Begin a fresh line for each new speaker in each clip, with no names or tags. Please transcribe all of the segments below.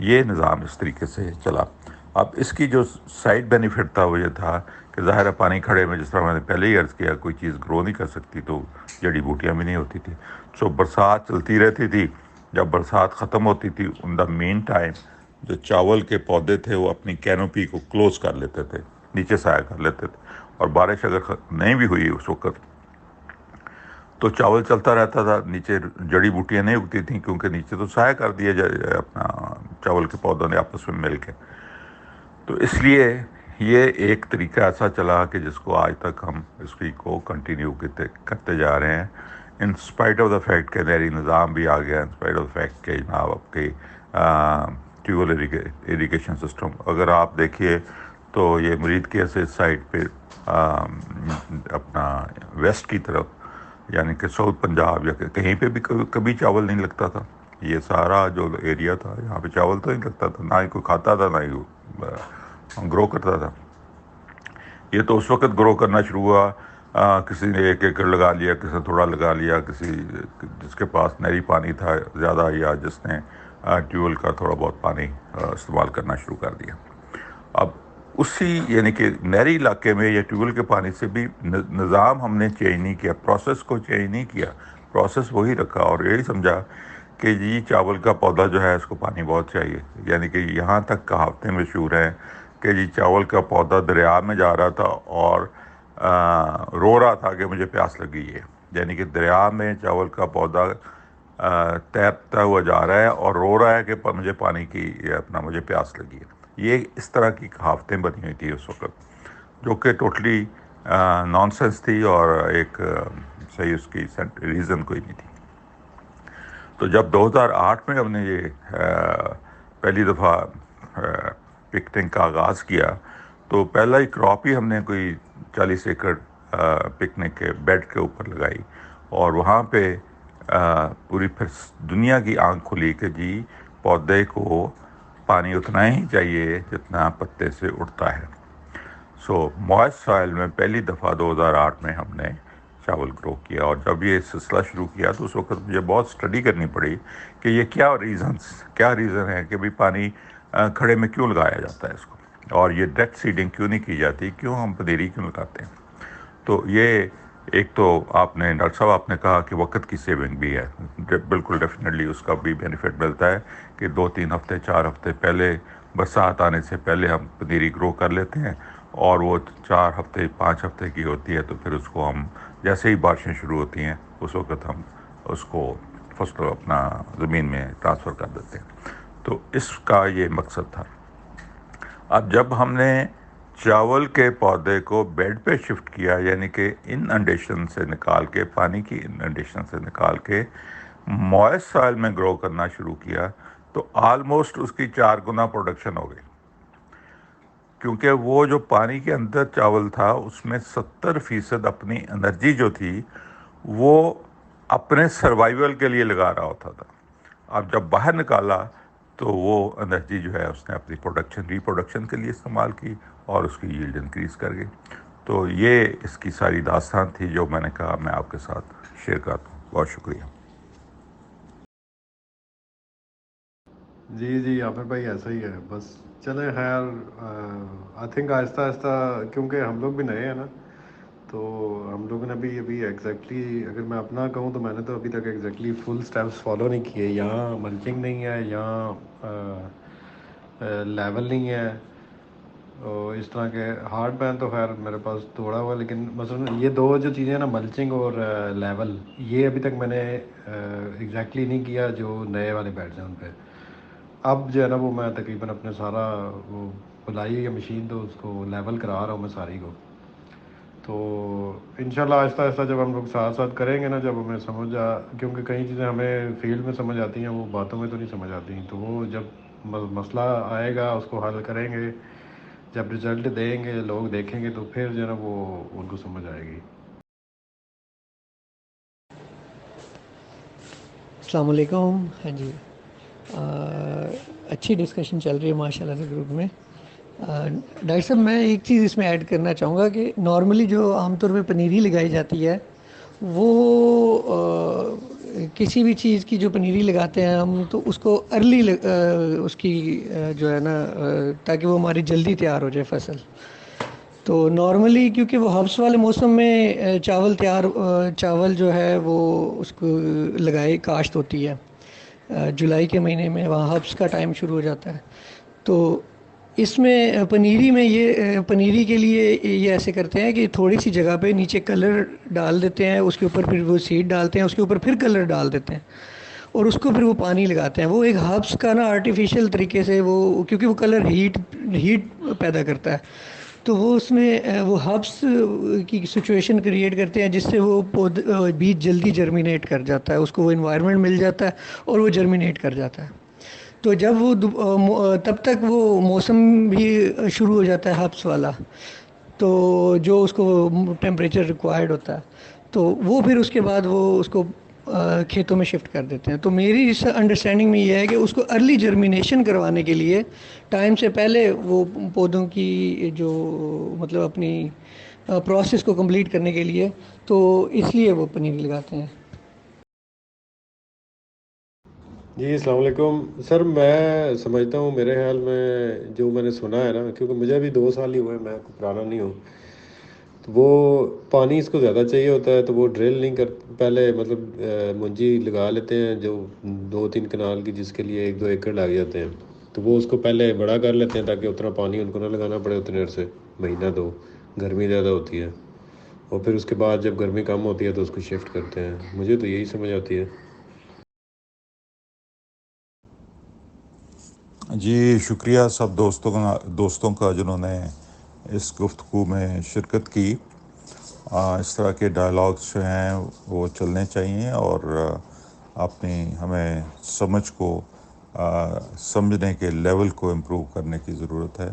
یہ نظام اس طریقے سے چلا۔ اب اس کی جو سائڈ بینیفٹ تھا وہ یہ تھا کہ ظاہر ہے پانی کھڑے میں، جس طرح میں نے پہلے ہی عرض کیا، کوئی چیز گرو نہیں کر سکتی، تو جڑی بوٹیاں بھی نہیں ہوتی تھی۔ سو برسات چلتی رہتی تھی، جب برسات ختم ہوتی تھی ان دا مین ٹائم جو چاول کے پودے تھے وہ اپنی کینوپی کو کلوز کر لیتے تھے، نیچے سایہ کر لیتے تھے، اور بارش اگر نہیں بھی ہوئی اس وقت تو چاول چلتا رہتا تھا، نیچے جڑی بوٹیاں نہیں اگتی تھیں کیونکہ نیچے تو سایہ کر دیا جائے اپنا چاول کے پودوں نے آپس میں مل کے۔ تو اس لیے یہ ایک طریقہ ایسا چلا کہ جس کو آج تک ہم اس کو کنٹینیو کرتے جا رہے ہیں، in spite of the fact کہ نہری نظام بھی آ گیا، in spite of the fact کہ جناب آپ کے ٹیوبویل اریگیشن سسٹم، اگر آپ دیکھیے تو یہ مرید کے ایسے سائڈ پہ اپنا ویسٹ کی طرف، یعنی کہ ساؤتھ پنجاب یا کہیں پہ بھی کبھی چاول نہیں لگتا تھا۔ یہ سارا جو ایریا تھا یہاں پہ چاول تو نہیں لگتا تھا، نہ ہی کوئی کھاتا تھا، نہ ہی گرو کرتا تھا۔ یہ تو اس وقت گرو کرنا شروع ہوا، کسی نے 1 ایکڑ لگا لیا، کسی نے تھوڑا لگا لیا، کسی جس کے پاس نہری پانی تھا زیادہ، یا جس نے ٹیوبویل کا تھوڑا بہت پانی استعمال کرنا شروع کر دیا۔ اب اسی یعنی کہ نہری علاقے میں یا ٹیوبویل کے پانی سے بھی نظام ہم نے چینج نہیں کیا، پروسیس کو چینج نہیں کیا، پروسیس وہی رکھا، اور یہی سمجھا کہ جی چاول کا پودا جو ہے اس کو پانی بہت چاہیے، یعنی کہ یہاں تک کہاوتیں مشہور ہیں کہ جی چاول کا پودا دریا میں جا رہا تھا اور رو رہا تھا کہ مجھے پیاس لگی ہے، یعنی کہ دریا میں چاول کا پودا تیرتا ہوا جا رہا ہے اور رو رہا ہے کہ مجھے پانی کی مجھے پیاس لگی ہے۔ یہ اس طرح کی کہاوتیں بنی ہوئی تھی اس وقت، جو کہ ٹوٹلی نان سینس تھی، اور ایک صحیح اس کی ریزن کوئی نہیں تھی۔ تو جب 2008 میں ہم نے یہ پہلی دفعہ پکنگ کا آغاز کیا تو پہلا ہی کراپ ہی ہم نے کوئی 40 ایکڑ پکنک کے بیڈ کے اوپر لگائی، اور وہاں پہ پوری پھر دنیا کی آنکھ کھلی کہ جی پودے کو پانی اتنا ہی چاہیے جتنا پتے سے اٹھتا ہے۔ سو موائسٹ سوائل میں پہلی دفعہ 2008 میں ہم نے چاول گرو کیا، اور جب یہ سلسلہ شروع کیا تو اس وقت مجھے بہت اسٹڈی کرنی پڑی کہ یہ کیا ریزن ہے کہ بھی پانی کھڑے میں کیوں لگایا جاتا ہے اس کو، اور یہ ڈائریکٹ سیڈنگ کیوں نہیں کی جاتی، کیوں ہم پنیری کیوں لگاتے ہیں۔ تو یہ ایک تو آپ نے ڈاکٹر صاحب آپ نے کہا کہ وقت کی سیونگ بھی ہے، بالکل ڈیفینیٹلی اس کا بھی بینیفٹ ملتا ہے کہ 2-3 ہفتے 4 ہفتے پہلے برسات آنے سے پہلے ہم پنیری گرو کر لیتے ہیں، اور وہ 4 ہفتے 5 ہفتے کی ہوتی ہے تو پھر اس کو ہم جیسے ہی بارشیں شروع ہوتی ہیں اس وقت ہم اس کو فصل اپنا زمین میں ٹرانسفر کر دیتے ہیں۔ تو اس کا یہ مقصد تھا۔ اب جب ہم نے چاول کے پودے کو بیڈ پہ شفٹ کیا، یعنی کہ انڈیشن سے نکال کے، پانی کی انڈیشن سے نکال کے موائسٹ سوائل میں گرو کرنا شروع کیا، تو آلموسٹ اس کی 4 گنا پروڈکشن ہو گئی، کیونکہ وہ جو پانی کے اندر چاول تھا اس میں 70% اپنی انرجی جو تھی وہ اپنے سروائیول کے لیے لگا رہا ہوتا تھا۔ اب جب باہر نکالا تو وہ انرجی جو ہے اس نے اپنی ریپروڈکشن کے لیے استعمال کی، اور اس کی ییلڈ انکریز کر گئی۔ تو یہ اس کی ساری داستان تھی جو میں نے کہا میں آپ کے ساتھ شیئر کرتا ہوں۔ بہت شکریہ۔
جی عامر بھائی ایسا ہی ہے، بس چلیں خیر، آئی تھنک آہستہ آہستہ، کیونکہ ہم لوگ بھی نئے ہیں نا، تو ہم لوگوں نے بھی ابھی ایگزیکٹلی اگر میں اپنا کہوں تو میں نے تو ابھی تک ایگزیکٹلی فل اسٹیپس فالو نہیں کیے، یہاں ملچنگ نہیں ہے، یہاں لیول نہیں ہے، اور اس طرح کے ہارڈ پین تو خیر میرے پاس توڑا ہوا، لیکن مثلا یہ دو جو چیزیں ہیں نا، ملچنگ اور لیول، یہ ابھی تک میں نے ایگزیکٹلی نہیں کیا جو نئے والے بیٹس ہیں ان پہ۔ اب جو ہے نا وہ میں تقریباً اپنے سارا وہ بلائی ہے مشین تو اس کو لیول کرا رہا ہوں میں ساری کو۔ تو انشاءاللہ آہستہ آہستہ جب ہم لوگ ساتھ ساتھ کریں گے نا، جب ہمیں سمجھ کیونکہ کئی چیزیں ہمیں فیلڈ میں سمجھ آتی ہیں، وہ باتوں میں تو نہیں سمجھ آتی، تو وہ جب مسئلہ آئے گا اس کو حل کریں گے، جب رزلٹ دیں گے لوگ دیکھیں گے تو پھر جو ہے نا وہ ان کو سمجھ آئے گی۔
السلام علیکم۔ ہاں جی، اچھی ڈسکشن چل رہی ہے ماشاء اللہ سے گروپ میں۔ ڈاکٹر صاحب میں ایک چیز اس میں ایڈ کرنا چاہوں گا کہ نارملی جو عام طور پہ پنیری لگائی جاتی ہے وہ کسی بھی چیز کی جو پنیری لگاتے ہیں ہم تو اس کو ارلی اس کی جو ہے نا تاکہ وہ ہماری جلدی تیار ہو جائے فصل. تو نارملی کیونکہ وہ ہبس والے موسم میں چاول جو ہے وہ اس کو لگائی کاشت ہوتی ہے جولائی کے مہینے میں، وہاں ہبس کا ٹائم شروع ہو جاتا ہے. تو اس میں پنیری کے لیے یہ ایسے کرتے ہیں کہ تھوڑی سی جگہ پہ نیچے کلر ڈال دیتے ہیں، اس کے اوپر پھر وہ سیڈ ڈالتے ہیں، اس کے اوپر پھر کلر ڈال دیتے ہیں اور اس کو پھر وہ پانی لگاتے ہیں. وہ ایک ہربس کا نا آرٹیفیشیل طریقے سے وہ، کیونکہ وہ کلر ہیٹ پیدا کرتا ہے تو وہ اس میں وہ ہربس کی سچویشن کریٹ کرتے ہیں جس سے وہ بیج جلدی جرمینیٹ کر جاتا ہے، اس کو وہ انوائرمنٹ مل جاتا ہے اور وہ جرمینیٹ کر جاتا ہے. تو جب وہ تب تک وہ موسم بھی شروع ہو جاتا ہے ہبس والا، تو جو اس کو ٹیمپریچر ریکوائرڈ ہوتا ہے تو وہ پھر اس کے بعد وہ اس کو کھیتوں میں شفٹ کر دیتے ہیں. تو میری اس انڈرسٹینڈنگ میں یہ ہے کہ اس کو ارلی جرمینیشن کروانے کے لیے ٹائم سے پہلے وہ پودوں کی جو مطلب اپنی پروسیس کو کمپلیٹ کرنے کے لیے، تو اس لیے وہ پنیری لگاتے ہیں.
جی السلام علیکم سر. میں سمجھتا ہوں میرے خیال میں جو میں نے سنا ہے نا، کیونکہ مجھے ابھی 2 سال ہی ہوئے، میں کوئی پرانا نہیں ہوں، تو وہ پانی اس کو زیادہ چاہیے ہوتا ہے تو وہ ڈرل نہیں پہلے مطلب منجی لگا لیتے ہیں جو 2-3 کنال کی، جس کے لیے 1-2 ایکڑ لگ جاتے ہیں، تو وہ اس کو پہلے بڑا کر لیتے ہیں تاکہ اتنا پانی ان کو نہ لگانا پڑے اتنے عرصے، مہینہ 2. گرمی زیادہ ہوتی ہے اور پھر اس کے بعد جب گرمی کم ہوتی ہے تو اس کو شفٹ کرتے ہیں. مجھے تو یہی سمجھ آتی ہے.
جی شکریہ سب دوستوں کا جنہوں نے اس گفتگو میں شرکت کی. اس طرح کے ڈائلاگس جو ہیں وہ چلنے چاہیے اور اپنی ہمیں سمجھ کو سمجھنے کے لیول کو امپروو کرنے کی ضرورت ہے.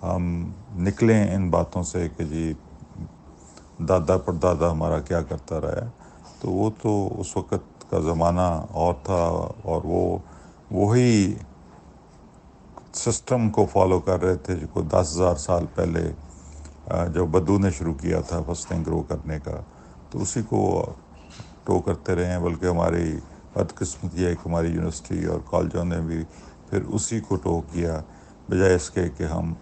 ہم نکلیں ان باتوں سے کہ جی دادا پردادا ہمارا کیا کرتا رہا ہے، تو وہ تو اس وقت کا زمانہ اور تھا اور وہی سسٹم کو فالو کر رہے تھے جو کو 10,000 سال پہلے جو بدو نے شروع کیا تھا فصلیں گرو کرنے کا، تو اسی کو ٹو کرتے رہے ہیں. بلکہ ہماری بدقسمتی ہے کہ ہماری یونیورسٹی اور کالجوں نے بھی پھر اسی کو ٹو کیا، بجائے اس کے کہ ہم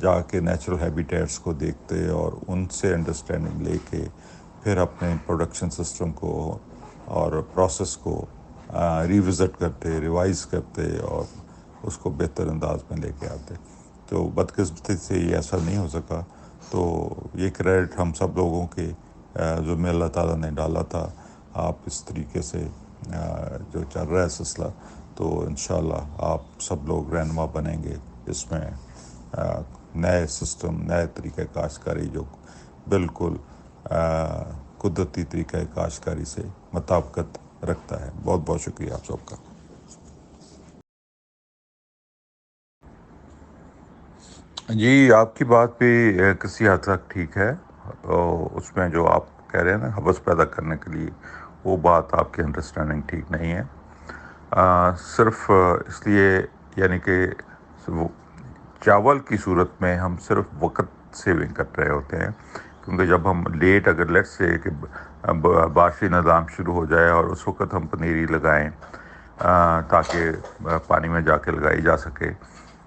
جا کے نیچرل ہیبیٹیٹس کو دیکھتے اور ان سے انڈرسٹینڈنگ لے کے پھر اپنے پروڈکشن سسٹم کو اور پروسیس کو ریوزٹ کرتے، ریوائز کرتے اور اس کو بہتر انداز میں لے کے آتے. تو بدقسمتی سے یہ ایسا نہیں ہو سکا، تو یہ کریڈٹ ہم سب لوگوں کے ذمہ اللہ تعالیٰ نے ڈالا تھا. آپ اس طریقے سے جو چل رہا ہے سلسلہ، تو انشاءاللہ آپ سب لوگ رہنما بنیں گے اس میں نئے سسٹم، نئے طریقہ کاشتکاری جو بالکل قدرتی طریقہ کاشتکاری سے مطابقت رکھتا ہے. بہت بہت شکریہ آپ سب کا. جی آپ کی بات بھی کسی حد تک ٹھیک ہے. اس میں جو آپ کہہ رہے ہیں نا ہوس پیدا کرنے کے لیے، وہ بات آپ کی انڈرسٹینڈنگ ٹھیک نہیں ہے. صرف اس لیے یعنی کہ چاول کی صورت میں ہم صرف وقت سیونگ کر رہے ہوتے ہیں، کیونکہ جب ہم لیٹ اگر لیٹ سے کہ بارشی نظام شروع ہو جائے اور اس وقت ہم پنیری لگائیں تاکہ پانی میں جا کے لگائی جا سکے،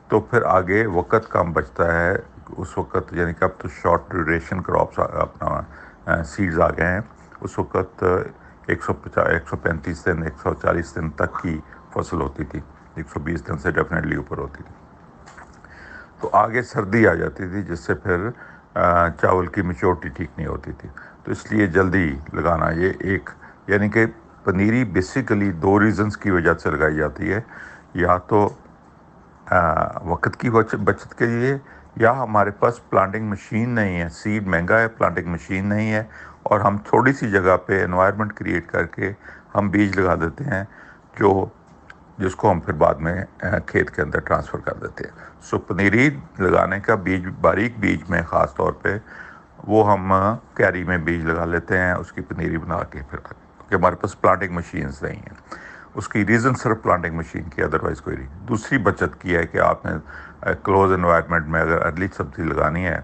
تو پھر آگے وقت کم بچتا ہے. اس وقت یعنی کہ اب تو شارٹ ڈیوریشن کراپس اپنا سیڈز آ گئے ہیں. اس وقت 135 دن 140 دن تک کی فصل ہوتی تھی، 120 دن سے ڈیفینیٹلی اوپر ہوتی تھی. تو آگے سردی آ جاتی تھی جس سے پھر چاول کی میچورٹی ٹھیک نہیں ہوتی تھی. تو اس لیے جلدی لگانا یہ ایک، یعنی کہ پنیری بیسیکلی 2 ریزنز کی وجہ سے لگائی جاتی ہے، یا تو وقت کی بچت کے لیے، یا ہمارے پاس پلانٹنگ مشین نہیں ہے، سیڈ مہنگا ہے، پلانٹنگ مشین نہیں ہے، اور ہم تھوڑی سی جگہ پہ انوائرمنٹ کریٹ کر کے ہم بیج لگا دیتے ہیں جس کو ہم پھر بعد میں کھیت کے اندر ٹرانسفر کر دیتے ہیں. سو پنیری لگانے کا بیج، باریک بیج میں خاص طور پہ وہ ہم کیری میں بیج لگا لیتے ہیں، اس کی پنیری بنا کے پھر، کیونکہ ہمارے پاس پلانٹنگ مشینز نہیں ہیں. اس کی ریزن صرف پلانٹنگ مشین کی، ادروائز کوئی نہیں. دوسری بچت کی ہے کہ آپ نے کلوز انوائرمنٹ میں اگر ارلی سبزی لگانی ہے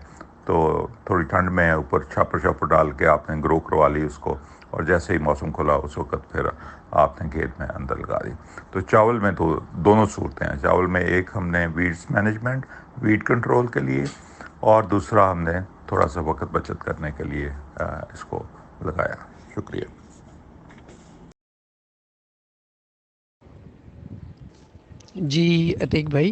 تو تھوڑی ٹھنڈ میں اوپر چھاپر ڈال کے آپ نے گرو کروا لی اس کو، اور جیسے ہی موسم کھلا اس وقت پھر آپ نے کھیت میں اندر لگا دی. تو چاول میں تو دونوں صورتیں ہیں. چاول میں ایک ہم نے ویڈس مینجمنٹ ویڈ کنٹرول کے لیے، اور دوسرا ہم نے تھوڑا سا وقت بچت کرنے کے لیے اس کو لگایا. شکریہ.
جی عتیق بھائی،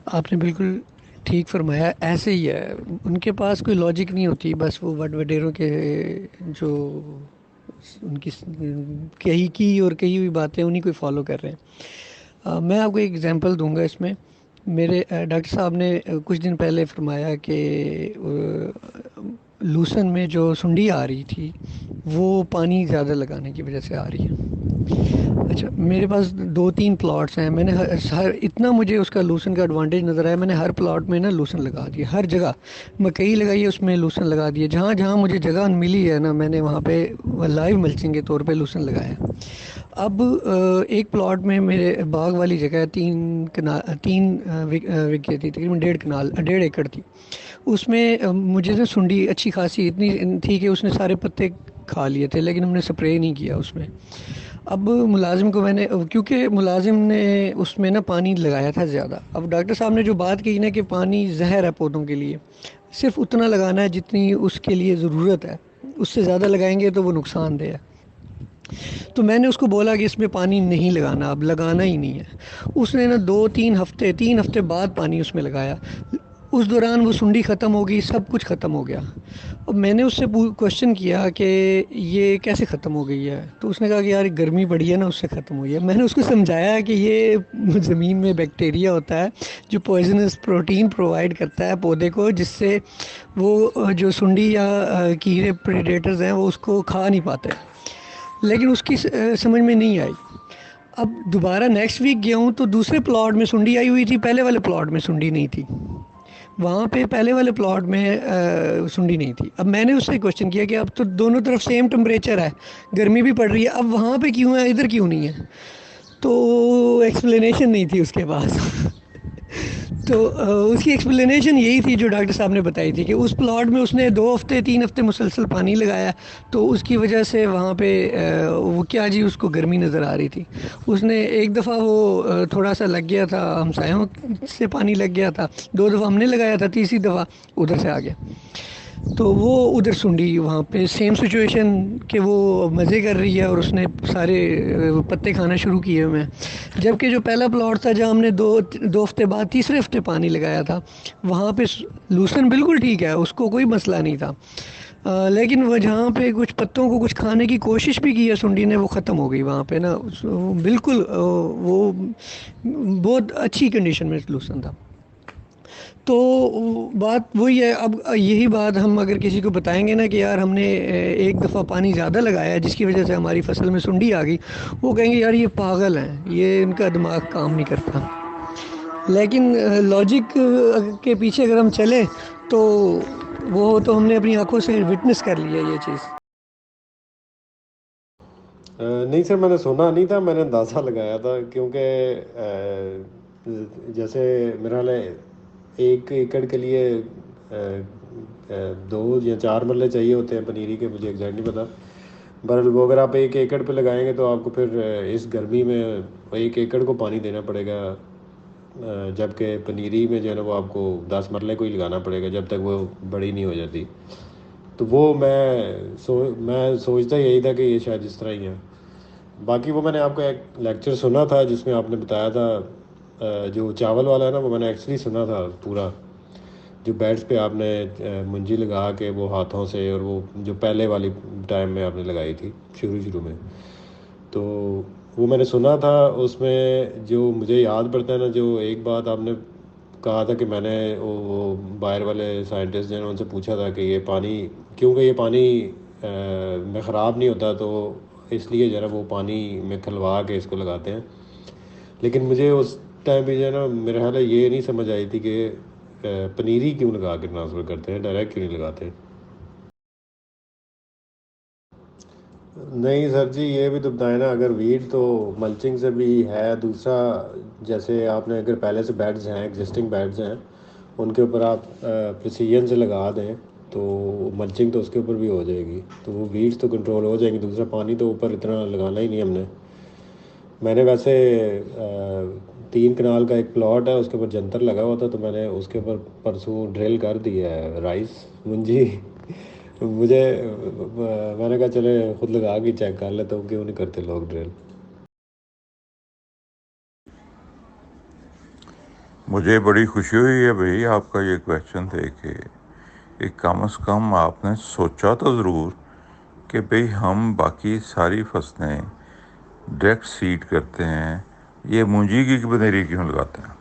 آپ نے بالکل ٹھیک فرمایا. ایسے ہی ہے، ان کے پاس کوئی لاجک نہیں ہوتی، بس وہ وڈ وڈیروں کے جو ان کی کہی کی اور کہی ہوئی باتیں انہیں کو فالو کر رہے ہیں. میں آپ کو ایک ایگزامپل دوں گا اس میں. میرے ڈاکٹر صاحب نے کچھ دن پہلے فرمایا کہ لوسن میں جو سنڈی آ رہی تھی وہ پانی زیادہ لگانے کی وجہ سے آ رہی ہے. اچھا، میرے پاس 2-3 پلاٹس ہیں. میں نے ہر اتنا مجھے اس کا لوسن کا ایڈوانٹیج نظر آیا. میں نے ہر پلاٹ میں نا لوسن لگا دیا، ہر جگہ مکئی لگائی ہے اس میں لوسن لگا دیے. جہاں جہاں مجھے جگہ ملی ہے نا، میں نے وہاں پہ لائیو ملچنگ کے طور پہ لوسن لگایا. اب ایک پلاٹ میں میرے باغ والی جگہ 3 وگے تھی، تقریباً 1.5 ایکڑ تھی. اس میں مجھے نا سنڈی اچھی خاصی اتنی تھی کہ اس نے سارے پتے کھا لیے تھے، لیکن ہم نے سپرے نہیں کیا اس میں. اب ملازم کو میں نے، کیونکہ ملازم نے اس میں نا پانی لگایا تھا زیادہ. اب ڈاکٹر صاحب نے جو بات کی نا کہ پانی زہر ہے پودوں کے لیے، صرف اتنا لگانا ہے جتنی اس کے لیے ضرورت ہے، اس سے زیادہ لگائیں گے تو وہ نقصان دہ ہے. تو میں نے اس کو بولا کہ اس میں پانی نہیں لگانا، اب لگانا ہی نہیں ہے. اس نے نا 3 ہفتے بعد پانی اس میں لگایا. اس دوران وہ سنڈی ختم ہو گئی، سب کچھ ختم ہو گیا. اب میں نے اس سے کوشچن کیا کہ یہ کیسے ختم ہو گئی ہے، تو اس نے کہا کہ یار گرمی پڑی ہے نا، اس سے ختم ہوئی ہے. میں نے اس کو سمجھایا کہ یہ زمین میں بیکٹیریا ہوتا ہے جو پوائزنس پروٹین پرووائڈ کرتا ہے پودے کو، جس سے وہ جو سنڈی یا کیڑے پریڈیٹرز ہیں وہ اس کو کھا نہیں پاتے. لیکن اس کی سمجھ میں نہیں آئی. اب دوبارہ نیکسٹ ویک گیا ہوں تو دوسرے پلاٹ میں سنڈی آئی ہوئی تھی، پہلے والے پلاٹ میں سنڈی نہیں تھی. وہاں پہ پہلے والے پلاٹ میں سنڈی نہیں تھی. اب میں نے اس سے کوشچن کیا کہ اب تو دونوں طرف سیم ٹمپریچر ہے، گرمی بھی پڑ رہی ہے، اب وہاں پہ کیوں ہے ادھر کیوں نہیں ہے؟ تو ایکسپلینیشن نہیں تھی اس کے پاس. تو اس کی ایکسپلینیشن یہی تھی جو ڈاکٹر صاحب نے بتائی تھی کہ اس پلاٹ میں اس نے 2 ہفتے 3 ہفتے مسلسل پانی لگایا، تو اس کی وجہ سے وہاں پہ وہ کیا جی اس کو گرمی نظر آ رہی تھی. اس نے ایک دفعہ وہ تھوڑا سا لگ گیا تھا، ہمسایوں سے پانی لگ گیا تھا. 2 دفعہ ہم نے لگایا تھا، تیسری دفعہ ادھر سے آ گیا. تو وہ ادھر سنڈی وہاں پہ سیم سچویشن کہ وہ مزے کر رہی ہے اور اس نے سارے پتے کھانا شروع کیے ہوئے ہیں. جبکہ جو پہلا پلاٹ تھا جہاں ہم نے 2 ہفتے بعد تیسرے ہفتے پانی لگایا تھا، وہاں پہ لوسن بالکل ٹھیک ہے، اس کو کوئی مسئلہ نہیں تھا. لیکن وہ جہاں پہ کچھ پتوں کو کچھ کھانے کی کوشش بھی کی ہے سنڈی نے، وہ ختم ہو گئی وہاں پہ نا. بالکل وہ بہت اچھی کنڈیشن میں لوسن تھا. تو بات وہی ہے. اب یہی بات ہم اگر کسی کو بتائیں گے نا کہ یار ہم نے ایک دفعہ پانی زیادہ لگایا ہے جس کی وجہ سے ہماری فصل میں سنڈی آ گئی، وہ کہیں گے یار یہ پاگل ہیں، یہ ان کا دماغ کام نہیں کرتا. لیکن لاجک کے پیچھے اگر ہم چلیں تو وہ تو ہم نے اپنی آنکھوں سے وٹنس کر لیا یہ چیز.
نہیں سر، میں نے سنا نہیں تھا، میں نے اندازہ لگایا تھا کیونکہ جیسے میرا خیال ہے 1 ایکڑ کے لیے 2 یا 4 مرلے چاہیے ہوتے ہیں پنیری کے، مجھے ایگزیکٹ نہیں پتہ. بہرحال وہ اگر آپ 1 ایکڑ پہ لگائیں گے تو آپ کو پھر اس گرمی میں 1 ایکڑ کو پانی دینا پڑے گا، جبکہ پنیری میں جو ہے نا وہ آپ کو 10 مرلے کو ہی لگانا پڑے گا جب تک وہ بڑی نہیں ہو جاتی. تو وہ میں سوچتا یہی تھا کہ یہ شاید اس طرح ہی ہے. باقی وہ میں نے آپ کا ایک لیکچر سنا تھا جس میں آپ نے بتایا تھا جو چاول والا ہے نا، وہ میں نے ایکچولی سنا تھا پورا، جو بیڈس پہ آپ نے منجی لگا کے وہ ہاتھوں سے، اور وہ جو پہلے والی ٹائم میں آپ نے لگائی تھی شروع میں، تو وہ میں نے سنا تھا. اس میں جو مجھے یاد پڑتا ہے نا، جو ایک بات آپ نے کہا تھا کہ میں نے وہ باہر والے سائنٹسٹ جو ہیں ان سے پوچھا تھا کہ یہ پانی کیونکہ یہ پانی میں خراب نہیں ہوتا، تو اس لیے جو ہے نا وہ پانی میں کھلوا کے اس کو لگاتے ہیں. لیکن مجھے اس ٹائم پہ جو ہے نا میرا خیال ہے یہ نہیں سمجھ آئی تھی کہ پنیری کیوں لگا کے ٹرانسفر کرتے ہیں، ڈائریکٹ کیوں نہیں لگاتے. نہیں سر جی، یہ بھی تو بتائیں نا، اگر ویڈ تو ملچنگ سے بھی ہے. دوسرا جیسے آپ نے اگر پہلے سے بیڈز ہیں، ایگزسٹنگ بیڈز ہیں، ان کے اوپر آپ پریسیجن سے لگا دیں
تو ملچنگ تو اس کے اوپر بھی ہو جائے گی، تو وہ ویڈز تو کنٹرول ہو جائیں گی. دوسرا پانی تو اوپر اتنا لگانا ہی نہیں ہم نے. میں نے ویسے 3 کنال کا ایک پلاٹ ہے، اس کے اوپر جنتر لگا ہوا تھا، تو میں نے اس کے اوپر پرسوں ڈرل کر دیا ہے رائس منجی. مجھے میں نے کہا چلے خود لگا کے چیک کر لیتا ہوں، کیوں نہیں کرتے لوگ ڈرل.
مجھے بڑی خوشی ہوئی ہے بھائی آپ کا یہ کویشچن دے کے. ایک کم از کم آپ نے سوچا تو ضرور کہ بھئی ہم باقی ساری فصلیں ڈائریکٹ سیڈ کرتے ہیں، یہ مونجی کی پنیری کیوں لگاتے ہیں؟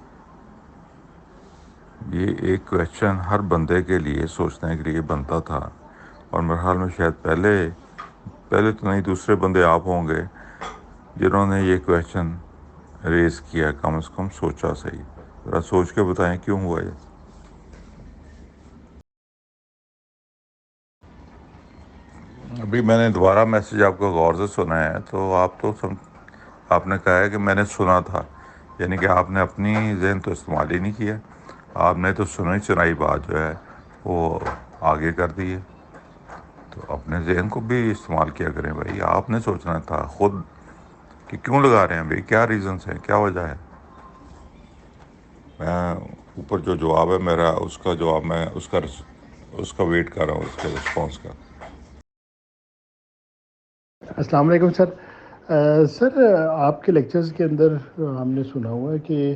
یہ ایک کویشچن ہر بندے کے لیے سوچنے کے لیے بنتا تھا، اور میرے خیال میں شاید پہلے تو نہیں، دوسرے بندے آپ ہوں گے جنہوں نے یہ کویشچن ریز کیا. کم از کم سوچا صحیح. ذرا سوچ کے بتائیں کیوں ہوا یہ. ابھی میں نے دوبارہ میسیج آپ کو غور سے سنا ہے، تو آپ نے کہا ہے کہ میں نے سنا تھا، یعنی کہ آپ نے اپنی ذہن تو استعمال ہی نہیں کیا، آپ نے تو سنائی بات جو ہے وہ آگے کر دی ہے. تو اپنے ذہن کو بھی استعمال کیا کریں بھائی. آپ نے سوچنا تھا خود کہ کیوں لگا رہے ہیں بھائی، کیا ریزنس ہیں، کیا وجہ ہے. میں اوپر جو جواب ہے میرا، اس کا جواب میں اس کا ویٹ کر رہا ہوں، اس کے رسپانس کا.
السلام علیکم سر. سر آپ کے لیکچرز کے اندر ہم نے سنا ہوا ہے کہ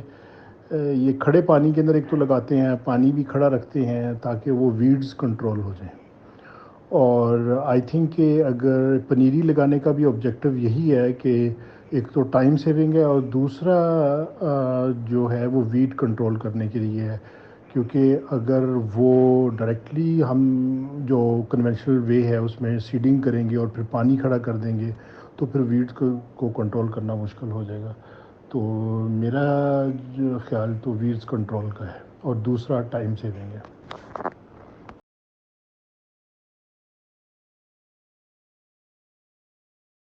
یہ کھڑے پانی کے اندر ایک تو لگاتے ہیں، پانی بھی کھڑا رکھتے ہیں تاکہ وہ ویڈز کنٹرول ہو جائیں، اور آئی تھنک کہ اگر پنیری لگانے کا بھی آبجیکٹو یہی ہے کہ ایک تو ٹائم سیونگ ہے، اور دوسرا جو ہے وہ ویڈ کنٹرول کرنے کے لیے ہے. کیونکہ اگر وہ ڈائریکٹلی ہم جو کنونشنل وے ہے اس میں سیڈنگ کریں گے اور پھر پانی کھڑا کر دیں گے تو پھر ویڈز کو کنٹرول کرنا مشکل ہو جائے گا. تو میرا جو خیال تو ویڈز کنٹرول کا ہے، اور دوسرا ٹائم سیونگ ہے.